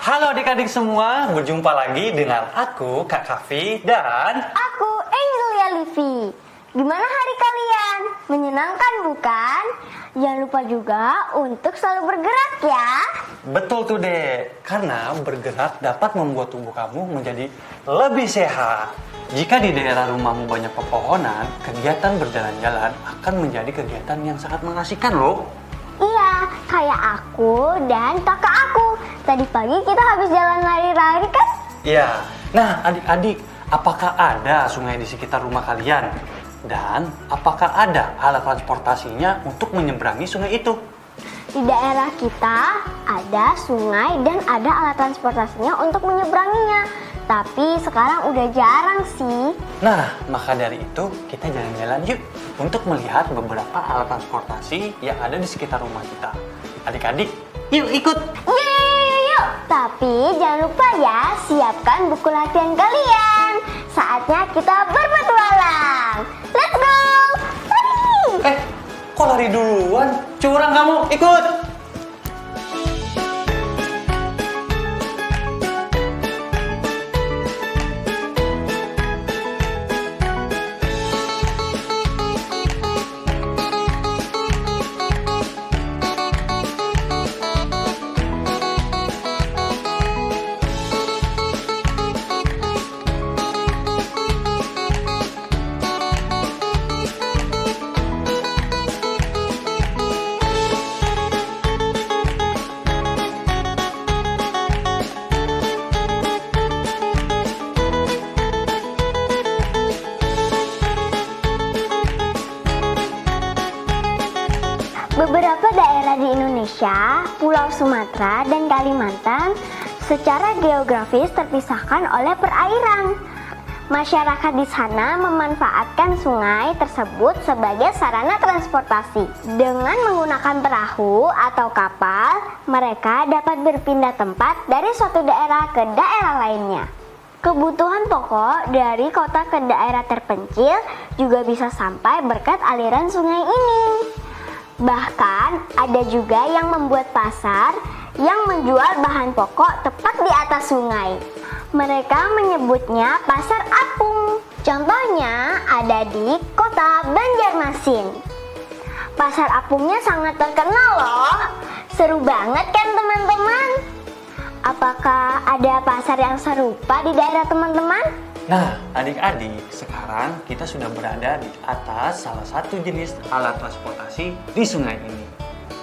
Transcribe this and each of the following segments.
Halo adik-adik semua, berjumpa lagi dengan aku, Kak Kavi, dan Aku Angelia Livi. Gimana hari kalian? Menyenangkan bukan? Jangan lupa juga untuk selalu bergerak ya. betul tuh dek, karena bergerak dapat membuat tubuh kamu menjadi lebih sehat. Jika di daerah rumahmu banyak pepohonan, kegiatan berjalan-jalan akan menjadi kegiatan yang sangat mengasihkan loh. Iya, kayak aku dan kakak aku. Tadi pagi kita habis jalan lari-lari kan? Iya, nah adik-adik, apakah ada sungai di sekitar rumah kalian? Dan apakah ada alat transportasinya untuk menyeberangi sungai itu? Di daerah kita ada sungai dan ada alat transportasinya untuk menyeberanginya. Tapi sekarang udah jarang sih. Nah, maka dari itu kita jalan-jalan yuk untuk melihat beberapa alat transportasi yang ada di sekitar rumah kita. Adik-adik, yuk ikut! Yuk. Tapi jangan lupa ya, siapkan buku latihan kalian. Saatnya kita berpetualang. Let's go! Lari! Kok lari duluan? Curang kamu, ikut! Beberapa daerah di Indonesia, Pulau Sumatera dan Kalimantan secara geografis terpisahkan oleh perairan. Masyarakat di sana memanfaatkan sungai tersebut sebagai sarana transportasi. Dengan menggunakan perahu atau kapal, mereka dapat berpindah tempat dari suatu daerah ke daerah lainnya. Kebutuhan pokok dari kota ke daerah terpencil juga bisa sampai berkat aliran sungai ini. Bahkan ada juga yang membuat pasar yang menjual bahan pokok tepat di atas sungai. Mereka menyebutnya pasar apung. Contohnya ada di kota Banjarmasin. Pasar apungnya sangat terkenal loh. Seru banget kan teman-teman? Apakah ada pasar yang serupa di daerah teman-teman? Nah, adik-adik, sekarang kita sudah berada di atas salah satu jenis alat transportasi di sungai ini.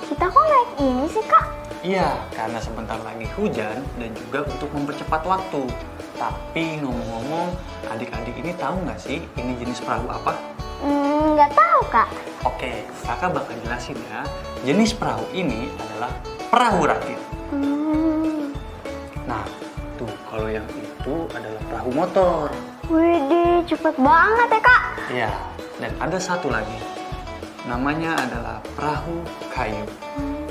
Kita kok naik ini sih kak? Iya, karena sebentar lagi hujan dan juga untuk mempercepat waktu. Tapi ngomong-ngomong, adik-adik ini tahu nggak sih ini jenis perahu apa? Nggak tahu kak. Oke, kakak bakal jelasin ya. Jenis perahu ini adalah perahu rakit. Nah, tuh kalau yang itu adalah perahu motor. Widih, cepet banget ya kak. Iya, dan ada satu lagi. Namanya adalah perahu kayu.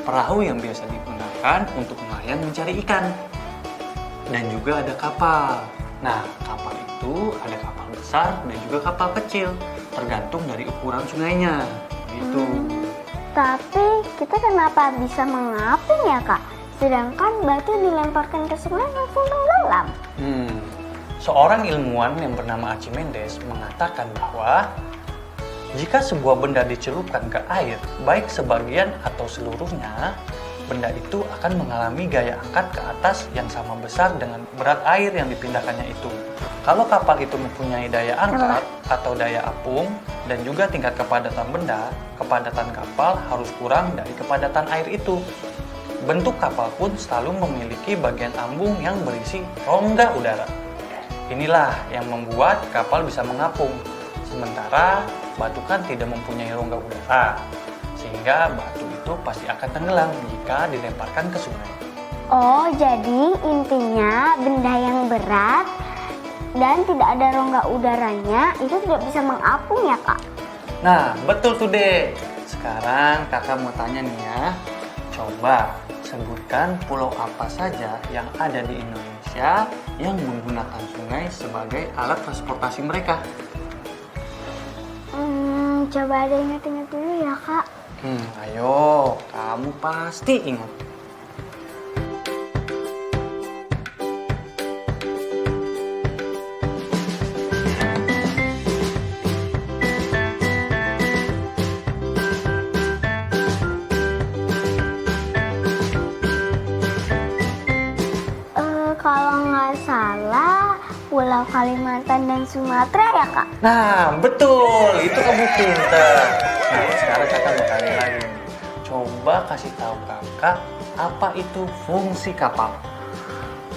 Perahu yang biasa digunakan untuk nelayan mencari ikan. Dan juga ada kapal. Nah, kapal itu ada kapal besar dan juga kapal kecil. Tergantung dari ukuran sungainya. Gitu. Tapi kita kenapa bisa mengapung ya kak? Sedangkan batu dilemparkan ke sungai langsung tenggelam. Seorang ilmuwan yang bernama Archimedes mengatakan bahwa Jika sebuah benda dicelupkan ke air, baik sebagian atau seluruhnya, benda itu akan mengalami gaya angkat ke atas yang sama besar dengan berat air yang dipindahkannya itu. Kalau kapal itu mempunyai daya angkat atau daya apung dan juga tingkat kepadatan benda, kepadatan kapal harus kurang dari kepadatan air itu. Bentuk kapal pun selalu memiliki bagian ambung yang berisi rongga udara. Inilah yang membuat kapal bisa mengapung. Sementara batu kan tidak mempunyai rongga udara, sehingga batu itu pasti akan tenggelam jika dilemparkan ke sungai. Oh, jadi intinya benda yang berat dan tidak ada rongga udaranya itu tidak bisa mengapung ya, Kak? Nah, betul tuh, Dek. Sekarang kakak mau tanya nih ya. Coba sebutkan pulau apa saja yang ada di Indonesia yang menggunakan sungai sebagai alat transportasi mereka. Coba ada ingat-ingat dulu ya, Kak. Ayo, kamu pasti ingat. Kalau nggak salah, Pulau Kalimantan dan Sumatera ya, Kak? Nah, betul. Itu kamu pintar. Nah, sekarang kakak mau tanya lagi. Coba kasih tahu kakak, apa itu fungsi kapal?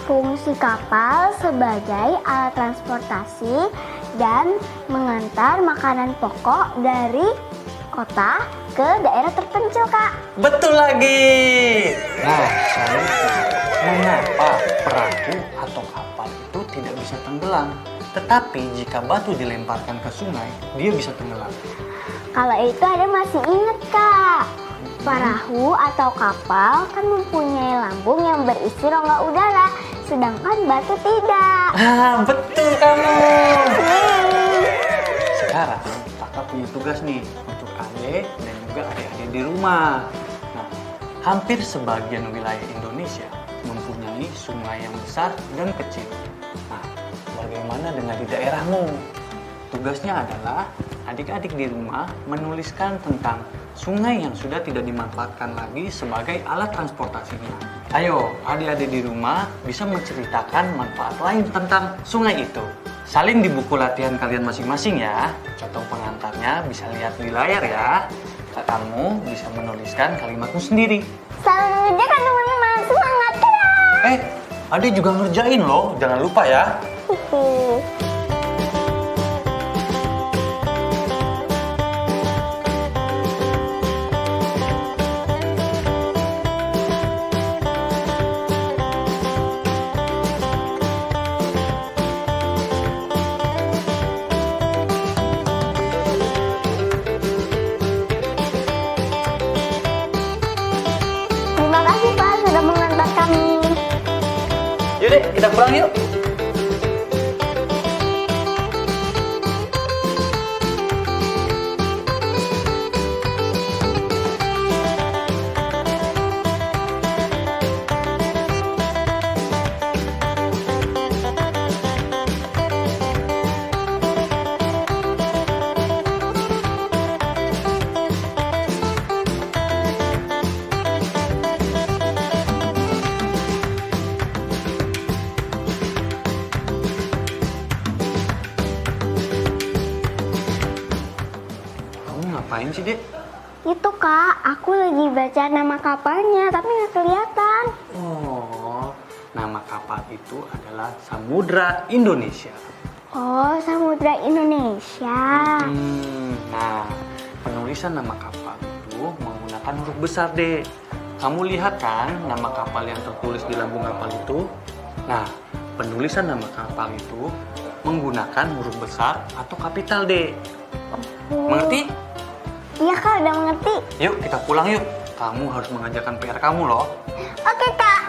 Fungsi kapal sebagai alat transportasi dan mengantar makanan pokok dari kota ke daerah terpencil, Kak. Betul lagi. Nah, selanjutnya, mengapa perahu atau kapal itu tidak bisa tenggelam? Tetapi jika batu dilemparkan ke sungai, dia bisa tenggelam. Kalau itu ada masih inget, Kak. Perahu atau kapal kan mempunyai lambung yang berisi rongga udara, sedangkan batu tidak. Betul kamu. Yeay. Sekarang kakak punya tugas nih untuk adik dan juga adik-adik di rumah. Nah, hampir sebagian wilayah Indonesia mempunyai sungai yang besar dan kecil. Nah, bagaimana dengan di daerahmu? Tugasnya adalah adik-adik di rumah menuliskan tentang sungai yang sudah tidak dimanfaatkan lagi sebagai alat transportasinya. Ayo, adik-adik di rumah bisa menceritakan manfaat lain tentang sungai itu. Salin di buku latihan kalian masing-masing ya. Contoh pengantarnya bisa lihat di layar ya. Kamu bisa menuliskan kalimatmu sendiri. Selalu mengerjakan teman-teman, semangat ya! Adik juga ngerjain loh, jangan lupa ya. Terima kasih, Pak, sudah mengantar kami. Yaudah, kita pulang yuk. Ngapain sih, Dek? Itu, Kak, aku lagi baca nama kapalnya, tapi nggak kelihatan. Oh, nama kapal itu adalah Samudra Indonesia. Oh, Samudra Indonesia. Nah, penulisan nama kapal itu menggunakan huruf besar, Dek. Kamu lihat kan nama kapal yang tertulis di lambung kapal itu? Nah, penulisan nama kapal itu menggunakan huruf besar atau kapital, Dek. Mengerti? Iya, Kak, udah mengerti. Yuk, kita pulang yuk. Kamu harus mengerjakan PR kamu loh. Oke, Kak.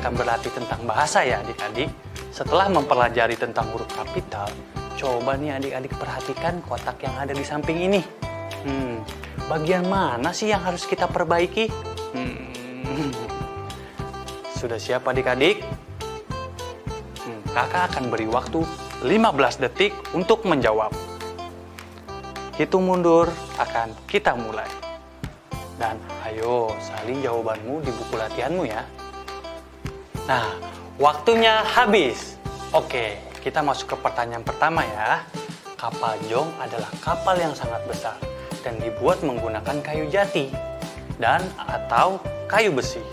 akan berlatih tentang bahasa ya adik-adik. Setelah mempelajari tentang huruf kapital, coba nih adik-adik perhatikan kotak yang ada di samping ini. Bagian mana sih yang harus kita perbaiki? Sudah siap adik-adik? Kakak akan beri waktu 15 detik untuk menjawab. Hitung mundur, akan kita mulai. Dan ayo salin jawabanmu di buku latihanmu ya. Nah, waktunya habis. Oke, kita masuk ke pertanyaan pertama ya. Kapal jong adalah kapal yang sangat besar dan dibuat menggunakan kayu jati dan atau kayu besi.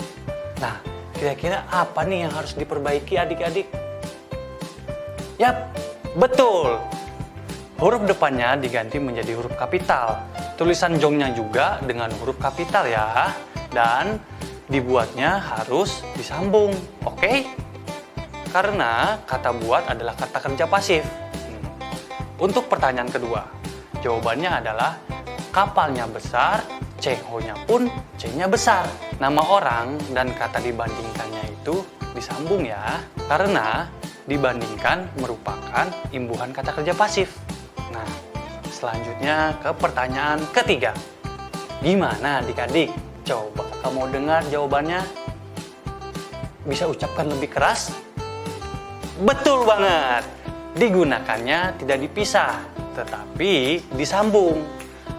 Nah, kira-kira apa nih yang harus diperbaiki adik-adik? Yap, betul. Huruf depannya diganti menjadi huruf kapital. Tulisan jongnya juga dengan huruf kapital ya. Dan dibuatnya harus disambung, oke? Karena kata buat adalah kata kerja pasif. Untuk pertanyaan kedua, jawabannya adalah kapalnya besar, CH-nya pun C-nya besar. Nama orang dan kata dibandingkannya itu disambung ya. Karena dibandingkan merupakan imbuhan kata kerja pasif. Nah, selanjutnya ke pertanyaan ketiga. Gimana adik-adik? Coba kakak mau dengar jawabannya. Bisa ucapkan lebih keras? Betul banget. Digunakannya tidak dipisah, tetapi disambung.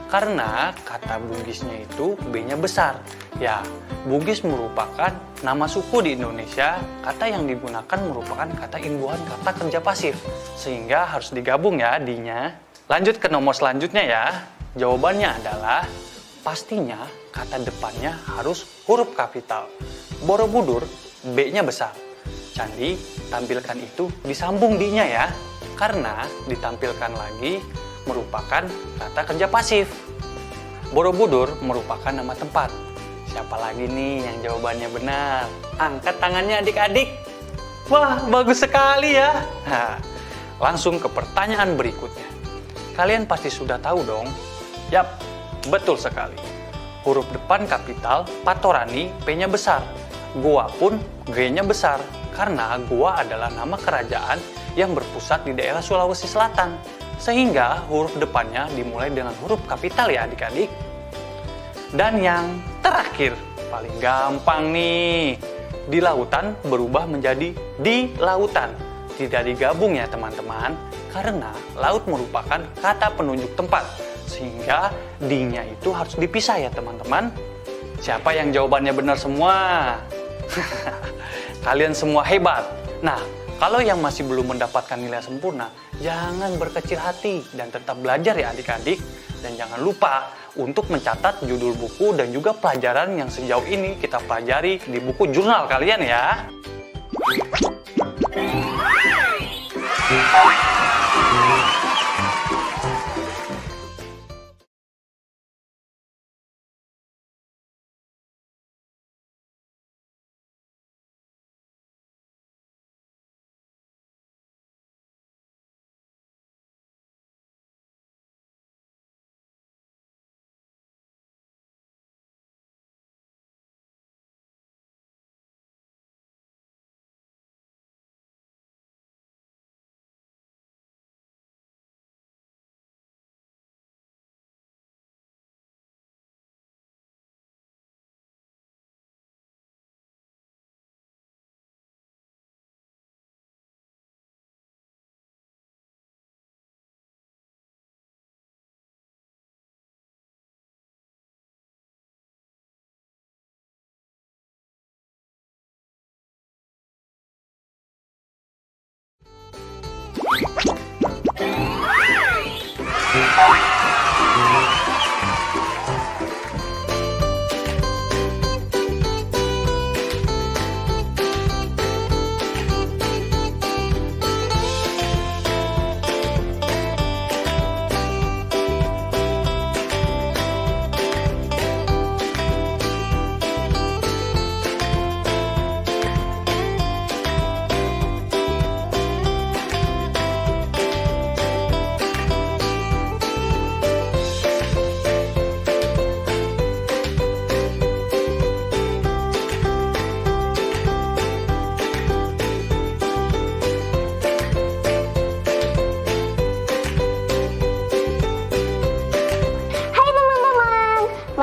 Karena kata Bugisnya itu B-nya besar. Ya, Bugis merupakan nama suku di Indonesia. Kata yang digunakan merupakan kata imbuhan kata kerja pasif. Sehingga harus digabung ya D-nya. Lanjut ke nomor selanjutnya ya. Jawabannya adalah pastinya kata depannya harus huruf kapital. Borobudur, B-nya besar. Candi, tampilkan itu disambung D-nya ya. Karena ditampilkan lagi merupakan kata kerja pasif. Borobudur merupakan nama tempat. Siapa lagi nih yang jawabannya benar? Angkat tangannya adik-adik. Wah, bagus sekali ya. Nah, langsung ke pertanyaan berikutnya. Kalian pasti sudah tahu dong. Yap, betul sekali. Huruf depan kapital Patorani P-nya besar. Goa pun G-nya besar. Karena Goa adalah nama kerajaan yang berpusat di daerah Sulawesi Selatan. Sehingga huruf depannya dimulai dengan huruf kapital ya adik-adik. Dan yang terakhir, paling gampang nih. Di lautan berubah menjadi di lautan. Tidak digabung ya teman-teman. Karena laut merupakan kata penunjuk tempat. Sehingga di-nya itu harus dipisah ya teman-teman. Siapa yang jawabannya benar semua? Kalian semua hebat. Nah, kalau yang masih belum mendapatkan nilai sempurna, jangan berkecil hati dan tetap belajar ya adik-adik. Dan jangan lupa untuk mencatat judul buku dan juga pelajaran yang sejauh ini kita pelajari di buku jurnal kalian ya.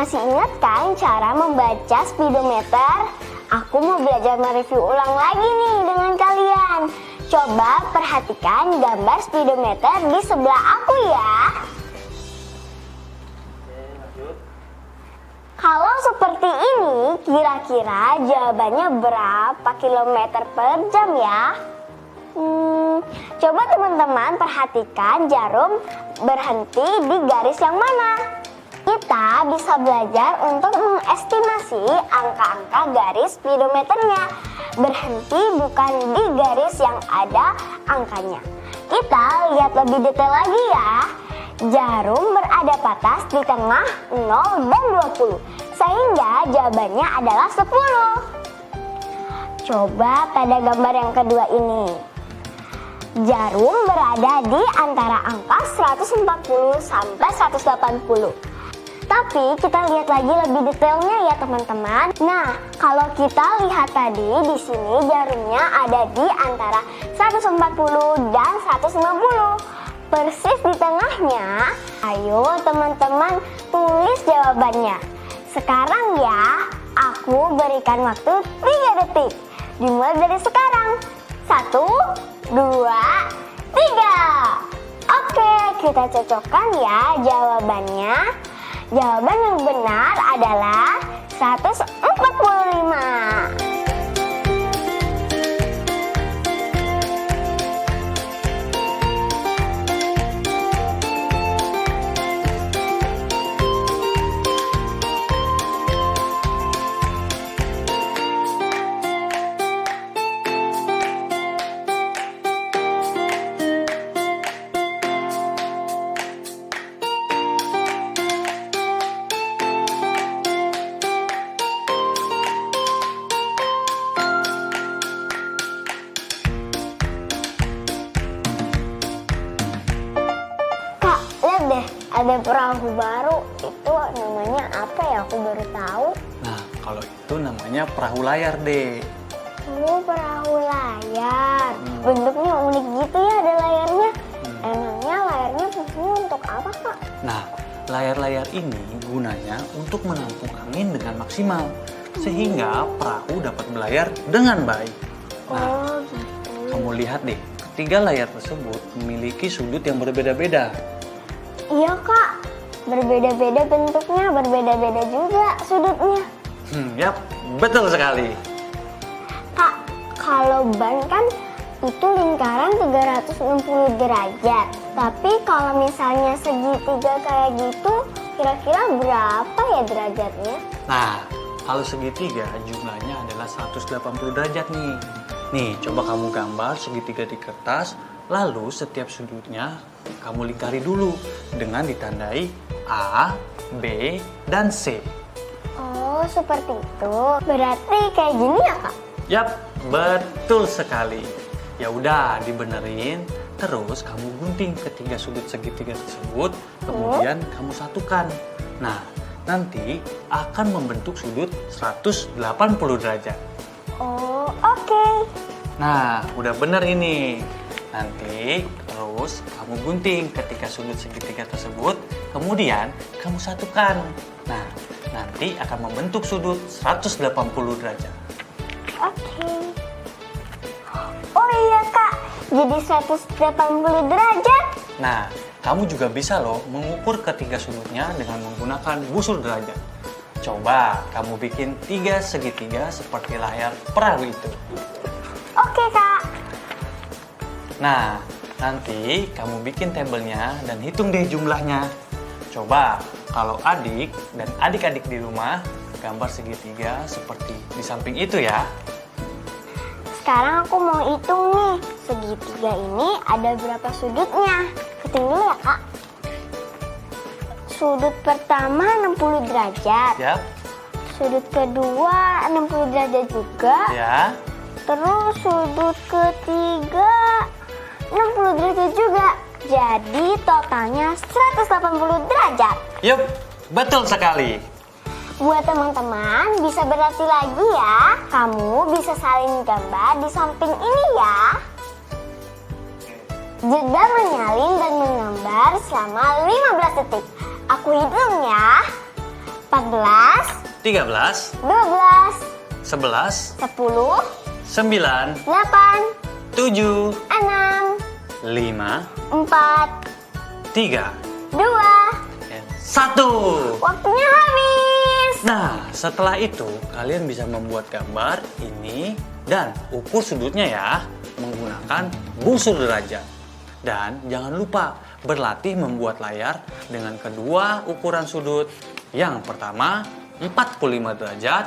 Masih ingat kan cara membaca speedometer? Aku mau belajar mereview ulang lagi nih dengan kalian. Coba perhatikan gambar speedometer di sebelah aku ya. Kalau seperti ini, kira-kira jawabannya berapa kilometer per jam ya? Coba teman-teman perhatikan jarum berhenti di garis yang mana. Kita bisa belajar untuk mengestimasi angka-angka garis speedometernya. Berhenti bukan di garis yang ada angkanya. Kita lihat lebih detail lagi ya. Jarum berada patas di tengah 0 dan 20, sehingga jawabannya adalah 10. Coba pada gambar yang kedua ini. Jarum berada di antara angka 140 sampai 180. Tapi kita lihat lagi lebih detailnya ya teman-teman. Nah, kalau kita lihat tadi di sini jarumnya ada di antara 140 dan 150. Persis di tengahnya. Ayo teman-teman tulis jawabannya. Sekarang ya, aku berikan waktu 3 detik. Dimulai dari sekarang. 1, 2, 3. Oke, kita cocokkan ya jawabannya. Jawaban yang benar adalah 145. Deh, ada perahu baru. Itu namanya apa ya? Aku baru tahu. Nah, kalau itu namanya perahu layar, Dek. Oh, perahu layar. Bentuknya unik gitu ya, ada layarnya. Emangnya layarnya fungsinya untuk apa, Kak? Nah, layar-layar ini gunanya untuk menampung angin dengan maksimal, sehingga perahu dapat berlayar dengan baik. Nah, gitu. kamu lihat deh, ketiga layar tersebut memiliki sudut yang berbeda-beda. Iya Kak, berbeda-beda bentuknya, berbeda-beda juga sudutnya. Yap, betul sekali. Kak, kalau ban kan itu lingkaran 360 derajat. Tapi kalau misalnya segitiga kayak gitu, kira-kira berapa ya derajatnya? Nah, kalau segitiga jumlahnya adalah 180 derajat nih. Nih, coba kamu gambar segitiga di kertas. Lalu setiap sudutnya kamu lingkari dulu dengan ditandai A, B, dan C. Oh, seperti itu. Berarti kayak gini ya, Kak? Yap, betul sekali. Ya udah, dibenerin. Terus kamu gunting ketiga sudut segitiga tersebut, kemudian kamu satukan. Nah, nanti akan membentuk sudut 180 derajat. Oh, oke. Nah, udah bener ini. Nanti terus kamu gunting ketika sudut segitiga tersebut, kemudian kamu satukan. Nah, nanti akan membentuk sudut 180 derajat. Oke. Oh iya Kak, jadi 180 derajat. Nah, kamu juga bisa loh mengukur ketiga sudutnya dengan menggunakan busur derajat. Coba kamu bikin 3 segitiga seperti layar perahu itu. Oke Kak. Nah, nanti kamu bikin tabelnya dan hitung deh jumlahnya. Coba kalau adik dan adik-adik di rumah gambar segitiga seperti di samping itu ya. Sekarang aku mau hitung nih, segitiga ini ada berapa sudutnya. Hitung dulu ya Kak. Sudut pertama 60 derajat. Yap. Sudut kedua 60 derajat juga. Ya. Terus sudut ketiga 60 derajat juga. Jadi totalnya 180 derajat. Yup, betul sekali. Buat teman-teman bisa berlatih lagi ya. Kamu bisa saling gambar di samping ini ya. Jeda menyalin dan menggambar selama 15 detik. Aku hitung ya. 14, 13, 12, 11, 10, 9, 8, 7, 6, 5, 4, 3, 2, 1. waktunya habis. Nah, setelah itu kalian bisa membuat gambar ini dan ukur sudutnya ya menggunakan busur derajat. Dan jangan lupa berlatih membuat layar dengan kedua ukuran sudut. Yang pertama 45 derajat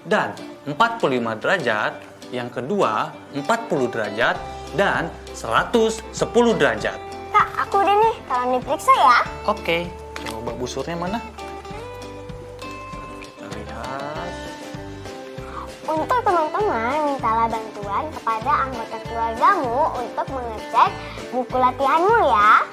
dan 45 derajat. Yang kedua 40 derajat dan 110 derajat. Kak, aku udah nih, tolong diperiksa ya. Oke, coba busurnya mana? Kita lihat. Untuk teman-teman, mintalah bantuan kepada anggota keluargamu untuk mengecek buku latihanmu ya.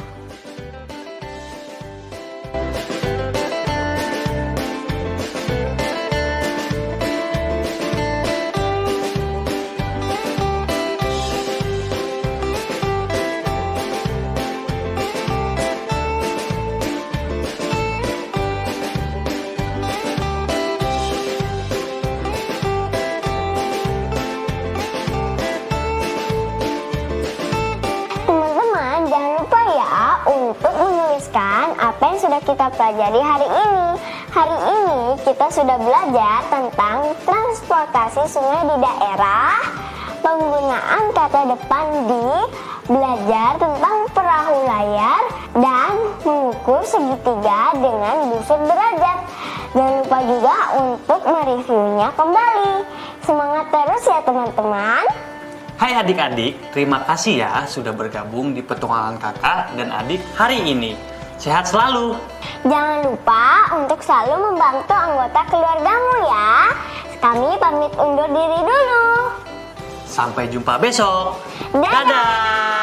Teman-teman, jangan lupa ya untuk menuliskan apa yang sudah kita pelajari hari ini. Hari ini kita sudah belajar tentang transportasi sungai di daerah, penggunaan kata depan di, belajar tentang perahu layar, dan mengukur segitiga dengan busur derajat. Jangan lupa juga untuk mereviewnya kembali. Semangat terus ya teman-teman. Hai adik-adik, terima kasih ya sudah bergabung di petualangan kakak dan adik hari ini. Sehat selalu. Jangan lupa untuk selalu membantu anggota keluargamu ya. Kami pamit undur diri dulu. Sampai jumpa besok. Dadah. Dadah.